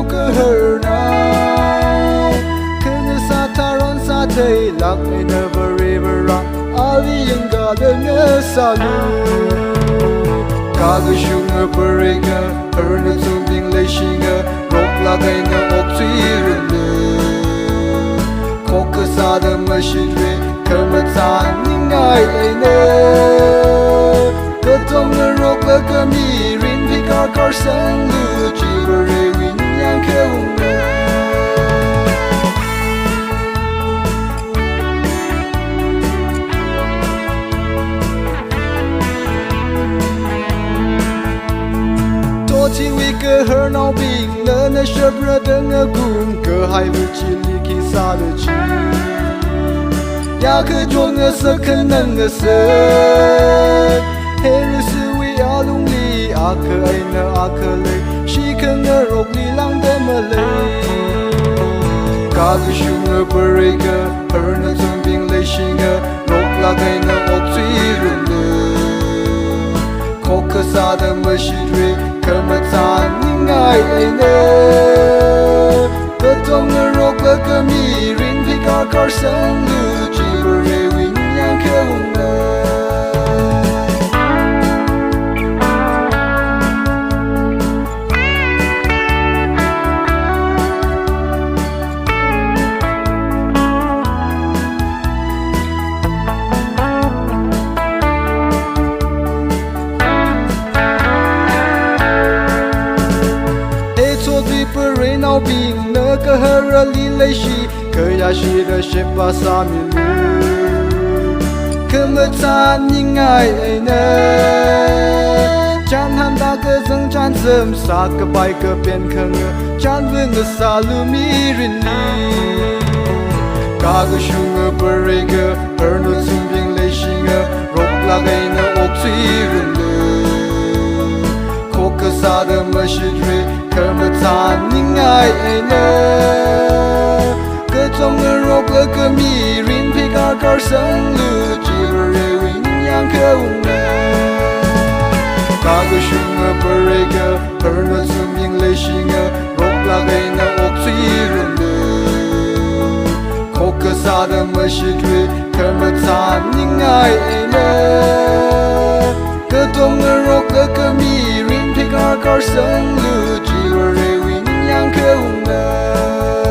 cơ hở nào khơi sa tha ron sa thấy lạc ngày never ever run ali yang ga de ngơ sa lu cả cái sung ngơ perega hở nó zum bing lệ shinga rock la ngày ngơ ốc suy rừng khó cơ sa de mà shit re cơ mà ta những ngày nè cơ trong ngơ rock la cơ mi rin thì cả sang lu chỉ bờ rê win yang cơ hùng chỉ vì cơ hở nào bình lỡ nơi sớm ra đến ngơ cùng cơ hai mươi chỉ li khi xa đời chi ya cứ cho ngơ sơ khăn nâng ngơ sơ heri sư vi a lung li a cơ ai nơ a cơ lệ chỉ cơ ngơ rộc li lang đê mơ lệ cả cứ shu ngơ bờ rê cơ hở nơ zum bình lệ shi ngơ rộc la gai nơ ốc suy rung lệ khó cơ xa đê mơ shi rê cơ mà ta những ngày nè cơ trong ngơ rộc lơ cơ mi rin thì cả sang lu chỉ bờ rê win yang cơ hùng nào bình nơ cơ hở li lệ shi cơ ya shi de she pa sa mi lu cơ mơ ta những ngày nè chan han da cơ dâng chan sớm sa cơ bay cơ bên khăng chan vương ngơ sa lu mi rin li cả cơ shung ngơ bờ rê cơ hở nô zum bing lệ shi ngơ rộc la gai nơ ốc suy rung lệ khó cơ sa de mơ shi rê cơ mà ta những ngày nè cơ trong ngơ rộc lơ cơ mi rin thì cả sang lu chỉ bờ rê win yang cơ hùng nè cả cơ shung ngơ bờ rê cơ hở nô zum bing lệ shi ngơ rộc la gai nơ ốc suy rung lệ khó cơ sa de mơ shi rê cơ mà ta những ngày nè cơ trong ngơ rộc lơ cơ mi rin thì cả sang lu chỉ bờ rê win yang cơ hùng nè